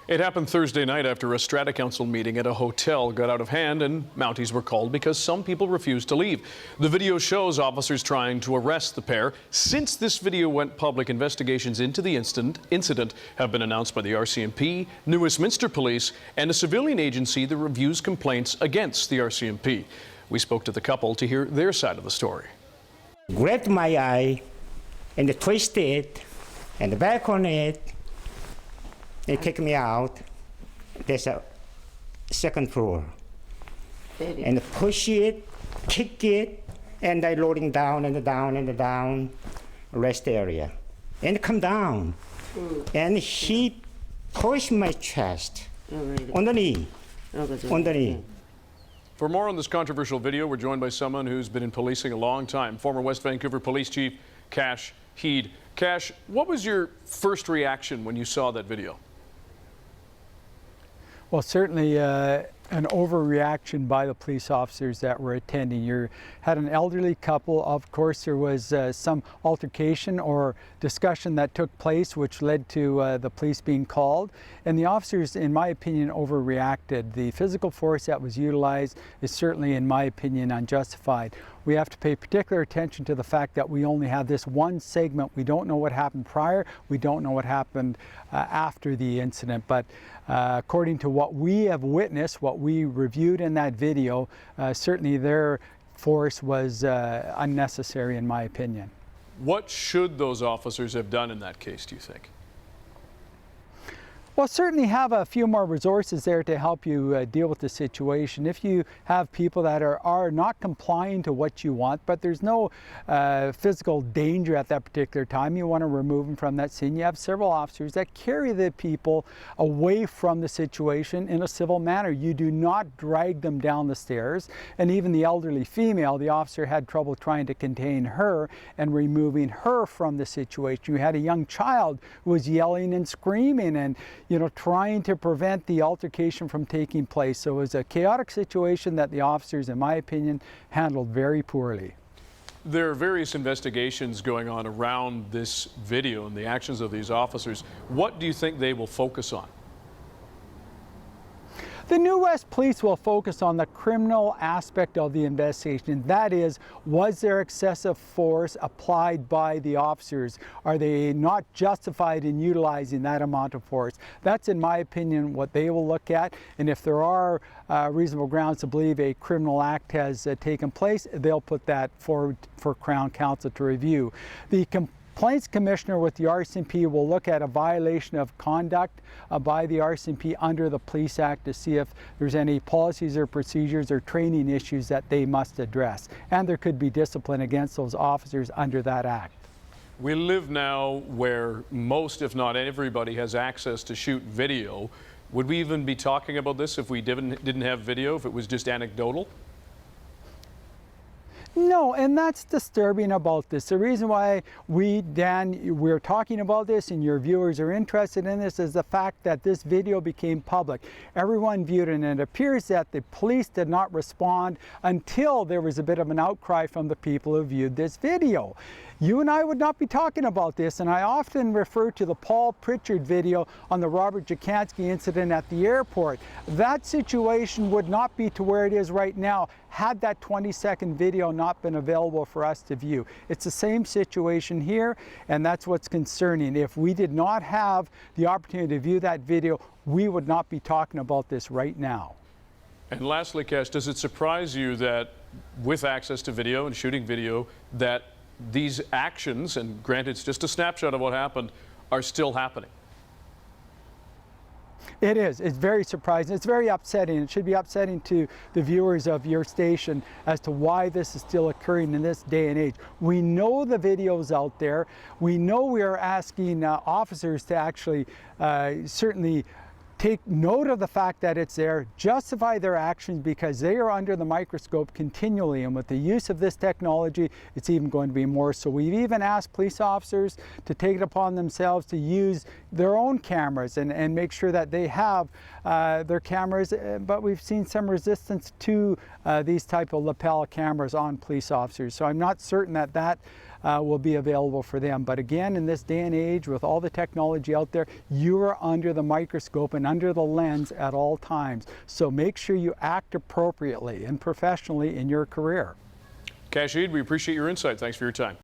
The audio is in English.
It happened Thursday night after a Strata Council meeting at a hotel got out of hand and Mounties were called because some people refused to leave. The video shows officers trying to arrest the pair. Since this video went public, investigations into the incident have been announced by the RCMP, New Westminster Police, and a civilian agency that reviews complaints against the RCMP. We spoke to the couple to hear their side of the story. Grabbed my eye and twisted it and back on it. They take me out. There's a second floor. And push it, kick it, and I loading down and down and down, rest area. And come down. And he pushed my chest on the knee. On the knee. For more on this controversial video, we're joined by someone who's been in policing a long time, former West Vancouver Police Chief Cash Heed. Cash, what was your first reaction when you saw that video? Well, certainly an overreaction by the police officers that were attending. You had an elderly couple. Of course, there was some altercation or discussion that took place, which led to the police being called. And the officers, in my opinion, overreacted. The physical force that was utilized is certainly, in my opinion, unjustified. We have to pay particular attention to the fact that we only have this one segment. We don't know what happened prior. We don't know what happened after the incident. But according to what we have witnessed, what we reviewed in that video, certainly their force was unnecessary, in my opinion. What should those officers have done in that case, do you think? Well, certainly have a few more resources there to help you deal with the situation. If you have people that are not complying to what you want, but there's no physical danger at that particular time, you want to remove them from that scene. You have several officers that carry the people away from the situation in a civil manner. You do not drag them down the stairs. And even the elderly female, the officer had trouble trying to contain her and removing her from the situation. You had a young child who was yelling and screaming and trying to prevent the altercation from taking place. So it was a chaotic situation that the officers, in my opinion, handled very poorly. There are various investigations going on around this video and the actions of these officers. What do you think they will focus on? The New West Police will focus on the criminal aspect of the investigation. That is, was there excessive force applied by the officers? Are they not justified in utilizing that amount of force? That's, in my opinion, what they will look at. And if there are reasonable grounds to believe a criminal act has taken place, they'll put that forward for Crown Counsel to review. The Complaints Commissioner with the RCMP will look at a violation of conduct by the RCMP under the Police Act to see if there's any policies or procedures or training issues that they must address. And there could be discipline against those officers under that act. We live now where most, if not everybody, has access to shoot video. Would we even be talking about this if we didn't have video, if it was just anecdotal? No, and that's disturbing about this. The reason why we're talking about this and your viewers are interested in this is the fact that this video became public. Everyone viewed it, and it appears that the police did not respond until there was a bit of an outcry from the people who viewed this video. You and I would not be talking about this, and I often refer to the Paul Pritchard video on the Robert Jacansky incident at the airport. That situation would not be to where it is right now had that 20-second video not been available for us to view. It's the same situation here, and that's what's concerning. If we did not have the opportunity to view that video, we would not be talking about this right now. And lastly, Cash, does it surprise you that with access to video and shooting video that these actions, and granted it's just a snapshot of what happened, are still happening? It is. It's very surprising. It's very upsetting. It should be upsetting to the viewers of your station as to why this is still occurring in this day and age. We know the video's out there. We know we are asking officers to actually certainly take note of the fact that it's there, justify their actions because they are under the microscope continually, and with the use of this technology, it's even going to be more so. We've even asked police officers to take it upon themselves to use their own cameras and make sure that they have their cameras, but we've seen some resistance to these type of lapel cameras on police officers. So I'm not certain that will be available for them. But again, in this day and age, with all the technology out there, you are under the microscope and under the lens at all times. So make sure you act appropriately and professionally in your career. Kashid, we appreciate your insight. Thanks for your time.